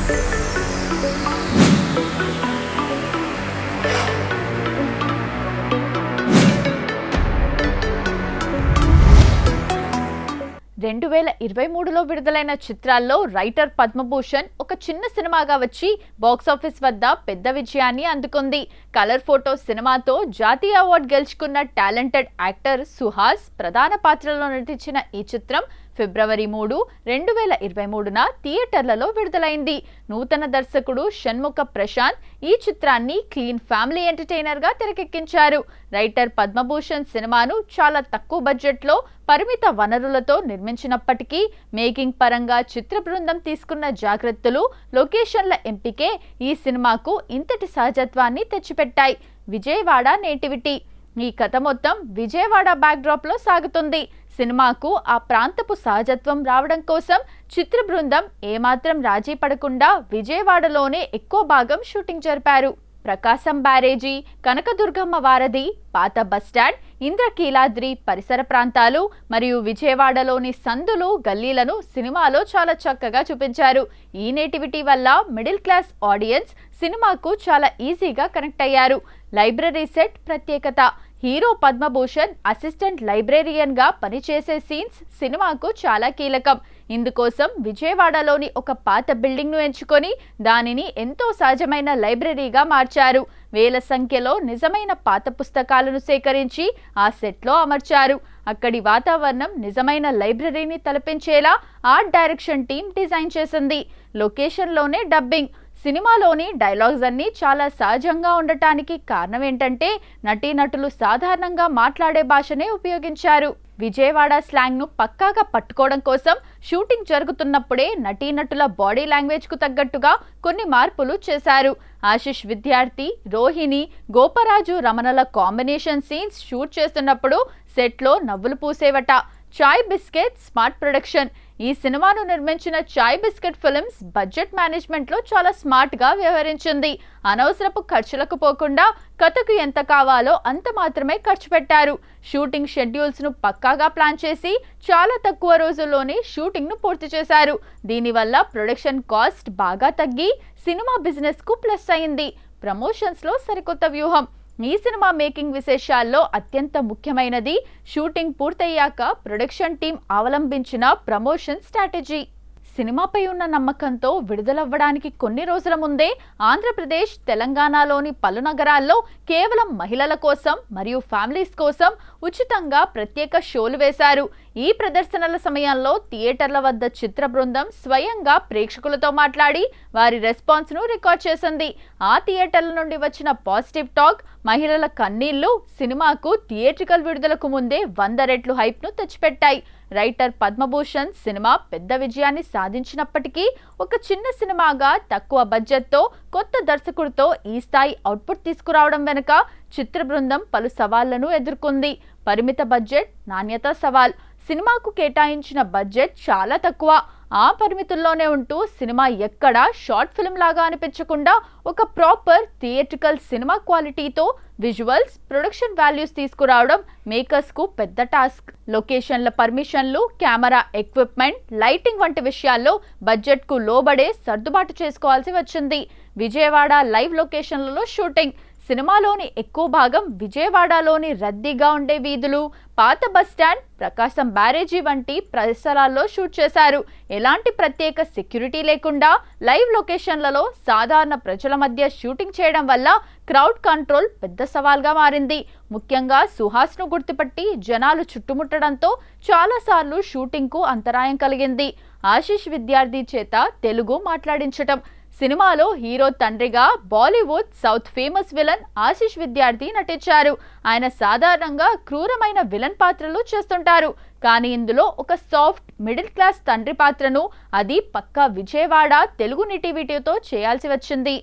2023లో విడుదలైన చిత్రాల్లో రైటర్ పద్మభూషణ్ ఒక చిన్న సినిమాగా వచ్చి బాక్సాఫీస్ వద్ద పెద్ద విజయాన్ని అందుకుంది. కలర్ ఫోటో సినిమాతో జాతీయ అవార్డు గెలుచుకున్న టాలెంటెడ్ యాక్టర్ సుహాస్ ప్రధాన పాత్రలో నటించిన ఈ చిత్రం ఫిబ్రవరి 3, 2023న థియేటర్లలో విడుదలైంది. నూతన దర్శకుడు షణ్ముఖ ప్రశాంత్ ఈ చిత్రాన్ని క్లీన్ ఫ్యామిలీ ఎంటర్టైనర్ గా తెరకెక్కించారు. రైటర్ పద్మభూషణ్ సినిమాను చాలా తక్కువ బడ్జెట్లో పరిమిత వనరులతో నిర్మించినప్పటికీ మేకింగ్ పరంగా చిత్ర బృందం తీసుకున్న జాగ్రత్తలు, లొకేషన్ల ఎంపికే ఈ సినిమాకు ఇంతటి సహజత్వాన్ని తెచ్చిపెట్టాయి. విజయవాడ నేటివిటీ. ఈ కథ మొత్తం విజయవాడ బ్యాక్డ్రాప్ లో సాగుతుంది. సినిమాకు ఆ ప్రాంతపు సహజత్వం రావడం కోసం చిత్ర బృందం ఏమాత్రం రాజీ పడకుండా విజయవాడలోనే ఎక్కువ భాగం షూటింగ్ జరిపారు. ప్రకాశం బ్యారేజీ, కనకదుర్గమ్మ వారధి, పాత బస్టాండ్, ఇంద్రకీలాద్రి పరిసర ప్రాంతాలు మరియు విజయవాడలోని సందులు, గల్లీలను సినిమాలో చాలా చక్కగా చూపించారు. ఈ నేటివిటీ వల్ల మిడిల్ క్లాస్ ఆడియన్స్ సినిమాకు చాలా ఈజీగా కనెక్ట్ అయ్యారు. లైబ్రరీ సెట్ ప్రత్యేకత. హీరో పద్మభూషణ్ అసిస్టెంట్ లైబ్రేరియన్ గా పనిచేసే సీన్స్ సినిమాకు చాలా కీలకం. ఇందుకోసం విజయవాడలోని ఒక పాత బిల్డింగ్ ను ఎంచుకొని దానిని ఎంతో సహజమైన లైబ్రరీగా మార్చారు. వేల సంఖ్యలో నిజమైన పాత పుస్తకాలను సేకరించి ఆ సెట్లో అమర్చారు. అక్కడి వాతావరణం నిజమైన లైబ్రరీని తలపించేలా ఆర్ట్ డైరెక్షన్ టీం డిజైన్ చేసింది. లొకేషన్లోనే డబ్బింగ్. సినిమాలోని డైలాగ్స్ అన్నీ చాలా సహజంగా ఉండటానికి కారణం ఏంటంటే నటీనటులు సాధారణంగా మాట్లాడే భాషనే ఉపయోగించారు. విజయవాడ స్లాంగ్ ను పక్కాగా పట్టుకోవడం కోసం షూటింగ్ జరుగుతున్నప్పుడే నటీనటుల బాడీ లాంగ్వేజ్ కు తగ్గట్టుగా కొన్ని మార్పులు చేశారు. ఆశిష్ విద్యార్థి, రోహిణి, గోపరాజు, రమణల కాంబినేషన్ సీన్స్ షూట్ చేస్తున్నప్పుడు సెట్లో నవ్వులు పూసేవట. Chai biscuit smart production. ఈ సినిమాను నిర్మించిన Chai biscuit films budget management లో చాలా స్మార్ట్ గా వ్యవహరించింది. అనవసరపు ఖర్చులకు పోకుండా కథకు ఎంత కావాలో అంత మాత్రమే ఖర్చు పెట్టారు. షూటింగ్ షెడ్యూల్స్ ను పక్కాగా ప్లాన్ చేసి చాలా తక్కువ రోజుల్లోనే షూటింగ్ ను పూర్తి చేశారు. దీనివల్ల ప్రొడక్షన్ కాస్ట్ బాగా తగ్గి సినిమా బిజినెస్ కు ప్లస్ అయింది. ప్రమోషన్స్ లో సరికొత్త వ్యూహం. ఈ సినిమా మేకింగ్ విశేషాల్లో అత్యంత ముఖ్యమైనది షూటింగ్ పూర్తయ్యాక ప్రొడక్షన్ టీం అవలంబించిన ప్రమోషన్ స్ట్రాటజీ. సినిమాపై ఉన్న నమ్మకంతో విడుదలవ్వడానికి కొన్ని రోజుల ముందే ఆంధ్రప్రదేశ్, తెలంగాణలోని పలు నగరాల్లో కేవలం మహిళల కోసం మరియు ఫ్యామిలీస్ కోసం ఉచితంగా ప్రత్యేక షోలు వేశారు. ఈ ప్రదర్శనల సమయంలో థియేటర్ల వద్ద చిత్ర బృందం స్వయంగా ప్రేక్షకులతో మాట్లాడి వారి రెస్పాన్స్ ను రికార్డ్ చేసింది. ఆ థియేటర్ల నుండి వచ్చిన పాజిటివ్ టాక్, మహిళల కన్నీళ్లు సినిమాకు థియేట్రికల్ విడుదలకు ముందే 100 రెట్లు హైప్ ను తెచ్చిపెట్టాయి. రైటర్ పద్మభూషణ్ సినిమా పెద్ద విజయాన్ని సాధించినప్పటికీ ఒక చిన్న సినిమాగా తక్కువ బడ్జెట్తో కొత్త దర్శకుడితో ఈ స్థాయి అవుట్పుట్ తీసుకురావడం వెనుక చిత్ర బృందం పలు సవాళ్లను ఎదుర్కొంది. పరిమిత బడ్జెట్, నాణ్యత సవాల్. సినిమాకు కేటాయించిన బడ్జెట్ చాలా తక్కువ. ఆ పరిమితుల్లోనే ఉంటూ సినిమా ఎక్కడా షార్ట్ ఫిల్మ్ లాగా అనిపించకుండా ఒక ప్రాపర్ థియేట్రికల్ సినిమా క్వాలిటీతో విజువల్స్, ప్రొడక్షన్ వాల్యూస్ తీసుకురావడం మేకర్స్ కు పెద్ద టాస్క్. లొకేషన్ల పర్మిషన్లు, కెమెరా ఎక్విప్మెంట్, లైటింగ్ వంటి విషయాల్లో బడ్జెట్ కు లోబడే సర్దుబాటు చేసుకోవాల్సి వచ్చింది. విజయవాడ లైవ్ లొకేషన్లలో షూటింగ్. సినిమాలోని ఎక్కువ భాగం విజయవాడలోని రద్దీగా ఉండే వీధులు, పాత బస్టాండ్, ప్రకాశం బ్యారేజీ వంటి పరిసరాల్లో షూట్ చేశారు. ఎలాంటి ప్రత్యేక సెక్యూరిటీ లేకుండా లైవ్ లొకేషన్లలో సాధారణ ప్రజల మధ్య షూటింగ్ చేయడం వల్ల క్రౌడ్ కంట్రోల్ పెద్ద సవాల్గా మారింది. ముఖ్యంగా సుహాస్ ను గుర్తుపట్టి జనాలు చుట్టుముట్టడంతో చాలాసార్లు షూటింగ్ కు అంతరాయం కలిగింది. ఆశిష్ విద్యార్థి చేత తెలుగు మాట్లాడించటం. సినిమాలో హీరో తండ్రిగా Bollywood south famous villain Ashish విద్యార్థి నటించారు. ఆయన సాధారణంగా క్రూరమైన విలన్ పాత్రలు చేస్తుంటారు. కానీ ఇందులో ఒక సాఫ్ట్ మిడిల్ క్లాస్ తండ్రి పాత్రను అది పక్కా విజయవాడ తెలుగు నేటివిటీతో చేయాల్సి వచ్చింది.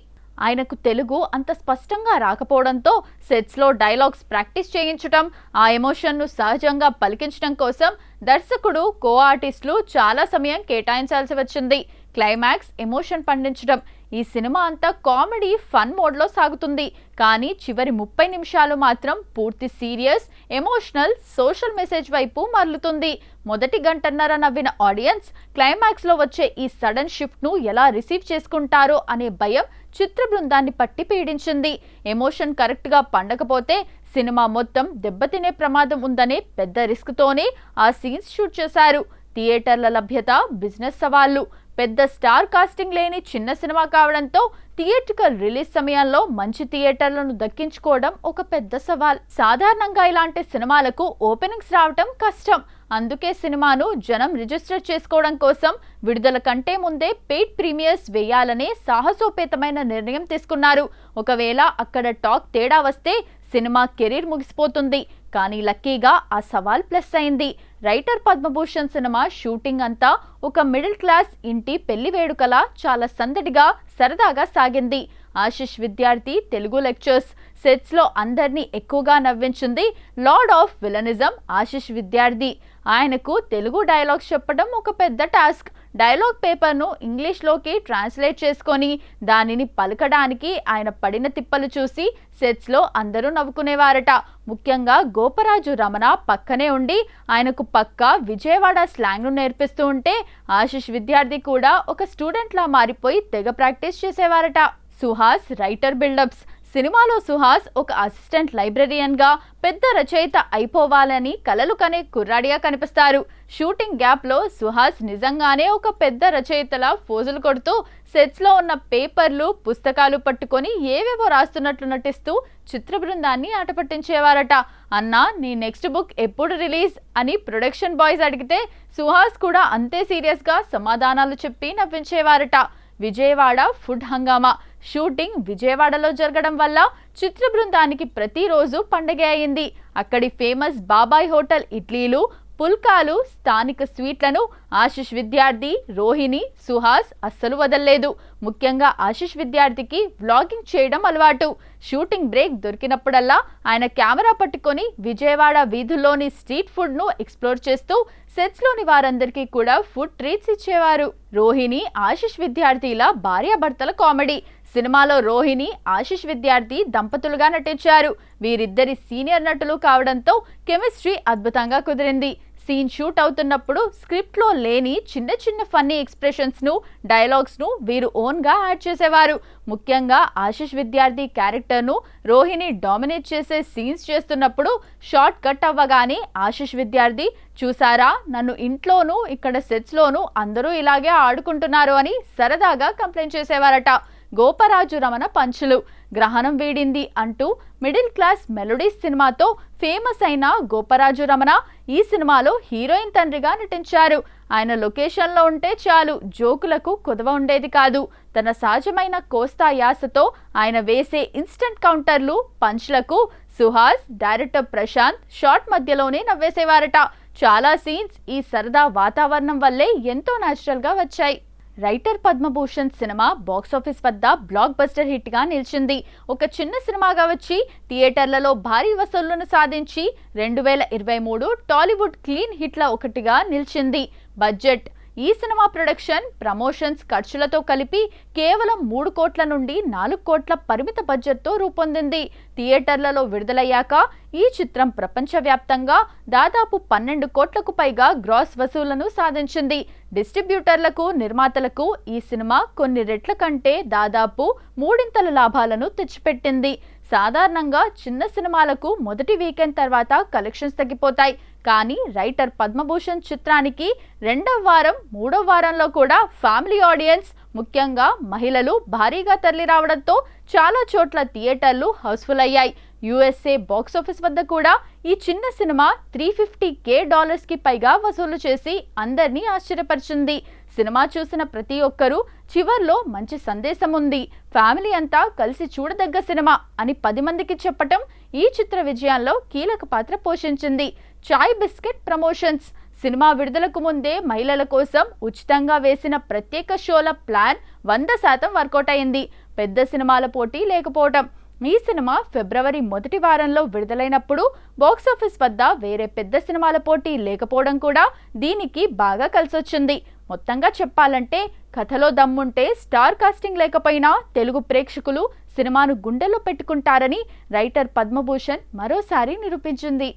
ఆయనకు తెలుగు అంత స్పష్టంగా రాకపోవడంతో సెట్స్లో డైలాగ్స్ ప్రాక్టీస్ చేయించడం, ఆ ఎమోషన్ను సహజంగా పలికించడం కోసం దర్శకుడు, కో ఆర్టిస్టులు చాలా సమయం కేటాయించాల్సి వచ్చింది. క్లైమాక్స్ ఎమోషన్ పండించడం. ఈ సినిమా అంతా కామెడీ ఫన్ మోడ్లో సాగుతుంది, కానీ చివరి 30 నిమిషాలు మాత్రం పూర్తి సీరియస్, ఎమోషనల్, సోషల్ మెసేజ్ వైపు మరలుతుంది. మొదటి గంటన్నర నవ్విన ఆడియన్స్ క్లైమాక్స్లో వచ్చే ఈ సడన్ షిఫ్ట్ను ఎలా రిసీవ్ చేసుకుంటారో అనే భయం చిత్ర బృందాన్ని పట్టి పీడించింది. ఎమోషన్ కరెక్ట్గా పండకపోతే సినిమా మొత్తం దెబ్బతినే ప్రమాదం ఉందనే పెద్ద రిస్క్తోనే ఆ సీన్స్ షూట్ చేశారు. థియేటర్ల లభ్యత, బిజినెస్ సవాళ్లు, పెద్ద స్టార్ కాస్టింగ్ లేని చిన్న సినిమా కావడంతో థియేట్రికల్ రిలీజ్ సమయంలో మంచి థియేటర్లను దక్కించుకోవడం ఒక పెద్ద సవాల్. సాధారణంగా ఇలాంటి సినిమాలకు ఓపెనింగ్స్ రావటం కష్టం. అందుకే సినిమాను జనం రిజిస్టర్ చేసుకోవడం కోసం విడుదల కంటే ముందే పెయిడ్ ప్రీమియర్స్ వేయాలనే సాహసోపేతమైన నిర్ణయం తీసుకున్నారు. ఒకవేళ అక్కడ టాక్ తేడా వస్తే సినిమా కెరీర్ ముగిసిపోతుంది. కానీ లక్కీగా ఆ సవాల్ ప్లస్ అయింది. రైటర్ పద్మభూషణ్ సినిమా షూటింగ్ అంతా ఒక మిడిల్ క్లాస్ ఇంటి పెళ్లి వేడుకలా చాలా సందడిగా, సరదాగా సాగింది. ఆశిష్ విద్యార్థి తెలుగు లెక్చర్స్ సెట్స్లో అందరినీ ఎక్కువగా నవ్వించింది లార్డ్ ఆఫ్ విలనిజం ఆశిష్ విద్యార్థి. ఆయనకు తెలుగు డైలాగ్స్ చెప్పడం ఒక పెద్ద టాస్క్. డైలాగ్ పేపర్ను ఇంగ్లీష్లోకి ట్రాన్స్లేట్ చేసుకొని దానిని పలకడానికి ఆయన పడిన తిప్పలు చూసి సెట్స్లో అందరూ నవ్వుకునేవారట. ముఖ్యంగా గోపరాజు రమణ పక్కనే ఉండి ఆయనకు పక్కా విజయవాడ స్లాంగ్ను నేర్పిస్తూ ఉంటే ఆశిష్ విద్యార్థి కూడా ఒక స్టూడెంట్లా మారిపోయి తెగ ప్రాక్టీస్ చేసేవారట. Suhas writer buildups. సినిమాలో సుహాస్ ఒక అసిస్టెంట్ లైబ్రరియన్గా పెద్ద రచయిత అయిపోవాలని కలలు కనే కుర్రాడిగా కనిపిస్తారు. షూటింగ్ గ్యాప్లో సుహాస్ నిజంగానే ఒక పెద్ద రచయితలా ఫోజులు కొడుతూ సెట్స్లో ఉన్న పేపర్లు, పుస్తకాలు పట్టుకొని ఏవేవో రాస్తున్నట్లు నటిస్తూ చిత్ర బృందాన్ని ఆటపట్టించేవారట. అన్నా, నీ నెక్స్ట్ బుక్ ఎప్పుడు రిలీజ్ అని ప్రొడక్షన్ బాయ్స్ అడిగితే సుహాస్ కూడా అంతే సీరియస్గా సమాధానాలు చెప్పి నవ్వించేవారట. విజయవాడ ఫుడ్ హంగామా. షూటింగ్ విజయవాడలో జరగడం వల్ల చిత్ర బృందానికి ప్రతిరోజు పండగ అయింది. అక్కడి ఫేమస్ బాబాయ్ హోటల్ ఇడ్లీలు, పుల్కాలు, స్థానిక స్వీట్లను ఆశిష్ విద్యార్థి, రోహిణి, సుహాస్ అస్సలు వదల్లేదు. ముఖ్యంగా ఆశిష్ విద్యార్థికి వ్లాగింగ్ చేయడం అలవాటు. షూటింగ్ బ్రేక్ దొరికినప్పుడల్లా ఆయన కెమెరా పట్టుకొని విజయవాడ వీధుల్లోని స్ట్రీట్ ఫుడ్ను ఎక్స్ప్లోర్ చేస్తూ సెట్స్లోని వారందరికీ కూడా ఫుడ్ ట్రీట్స్ ఇచ్చేవారు. రోహిణి, ఆశిష్ విద్యార్థిల భార్యాభర్తల కామెడీ. సినిమాలో రోహిణి, ఆశిష్ విద్యార్థి దంపతులుగా నటించారు. వీరిద్దరి సీనియర్ నటులు కావడంతో కెమిస్ట్రీ అద్భుతంగా కుదిరింది. సీన్ షూట్ అవుతున్నప్పుడు స్క్రిప్ట్లో లేని చిన్న చిన్న ఫన్నీ ఎక్స్ప్రెషన్స్ను, డైలాగ్స్ను వీరు ఓన్గా యాడ్ చేసేవారు. ముఖ్యంగా ఆశిష్ విద్యార్థి క్యారెక్టర్ను రోహిణి డామినేట్ చేసే సీన్స్ చేస్తున్నప్పుడు షార్ట్ కట్ అవ్వగానే ఆశిష్ విద్యార్థి, చూసారా, నన్ను ఇంట్లోనూ ఇక్కడ సెట్స్లోనూ అందరూ ఇలాగే ఆడుకుంటున్నారు అని సరదాగా కంప్లైంట్ చేసేవారట. గోపరాజు రమణ పంచులు. గ్రహణం వీడింది అంటూ మిడిల్ క్లాస్ మెలోడీస్ సినిమాతో ఫేమస్ అయిన గోపరాజు రమణ ఈ సినిమాలో హీరోయిన్ తండ్రిగా నటించారు. ఆయన లొకేషన్లో ఉంటే చాలు జోకులకు కుదవ ఉండేది కాదు. తన సహజమైన కోస్తా యాసతో ఆయన వేసే ఇన్స్టంట్ కౌంటర్లు, పంచ్లకు సుహాస్, డైరెక్టర్ ప్రశాంత్ షాట్ మధ్యలోనే నవ్వేసేవారట. చాలా సీన్స్ ఈ సరదా వాతావరణం వల్లే ఎంతో న్యాచురల్గా వచ్చాయి. రైటర్ పద్మభూషణ్ సినిమా బాక్సాఫీస్ వద్ద బ్లాక్ బస్టర్ హిట్గా నిలిచింది. ఒక చిన్న సినిమాగా వచ్చి థియేటర్లలో భారీ వసూళ్లను సాధించి 2023 టాలీవుడ్ క్లీన్ హిట్ల ఒకటిగా నిలిచింది. బడ్జెట్. ఈ సినిమా ప్రొడక్షన్, ప్రమోషన్స్ ఖర్చులతో కలిపి కేవలం 3 కోట్ల నుండి 4 కోట్ల పరిమిత బడ్జెట్తో రూపొందింది. థియేటర్లలో విడుదలయ్యాక ఈ చిత్రం ప్రపంచవ్యాప్తంగా దాదాపు 12 కోట్లకు పైగా గ్రాస్ వసూళ్లను సాధించింది. డిస్ట్రిబ్యూటర్లకు, నిర్మాతలకు ఈ సినిమా కొన్ని రెట్ల కంటే దాదాపు 3 లాభాలను తెచ్చిపెట్టింది. సాధారణంగా చిన్న సినిమాలకు మొదటి వీకెండ్ తర్వాత కలెక్షన్స్ తగ్గిపోతాయి. కానీ రైటర్ పద్మభూషణ్ చిత్రానికి 2వ వారం, 3వ వారంలో కూడా ఫ్యామిలీ ఆడియన్స్, ముఖ్యంగా మహిళలు భారీగా తరలి రావడంతో చాలా చోట్ల థియేటర్లు హౌస్ఫుల్ అయ్యాయి. యుఎస్ఏ బాక్సాఫీస్ వద్ద కూడా ఈ చిన్న సినిమా $350K పైగా వసూలు చేసి అందరినీ ఆశ్చర్యపరిచింది. సినిమా చూసిన ప్రతి ఒక్కరూ చివర్లో మంచి సందేశం ఉంది, ఫ్యామిలీ అంతా కలిసి చూడదగ్గ సినిమా అని 10 మందికి చెప్పటం ఈ చిత్ర విజయంలో కీలక పాత్ర పోషించింది. చాయ్ బిస్కెట్ ప్రమోషన్స్. సినిమా విడుదలకు ముందే మహిళల కోసం ఉచితంగా వేసిన ప్రత్యేక షోల ప్లాన్ 100% వర్కౌట్ అయింది. పెద్ద సినిమాల పోటీ లేకపోవటం. ఈ సినిమా ఫిబ్రవరి మొదటి వారంలో విడుదలైనప్పుడు బాక్సాఫీస్ వద్ద వేరే పెద్ద సినిమాల పోటీ లేకపోవడం కూడా దీనికి బాగా కలిసొచ్చింది. మొత్తంగా చెప్పాలంటే కథలో దమ్ముంటే స్టార్ కాస్టింగ్ లేకపోయినా తెలుగు ప్రేక్షకులు సినిమాను గుండెల్లో పెట్టుకుంటారని రైటర్ పద్మభూషణ్ మరోసారి నిరూపించింది.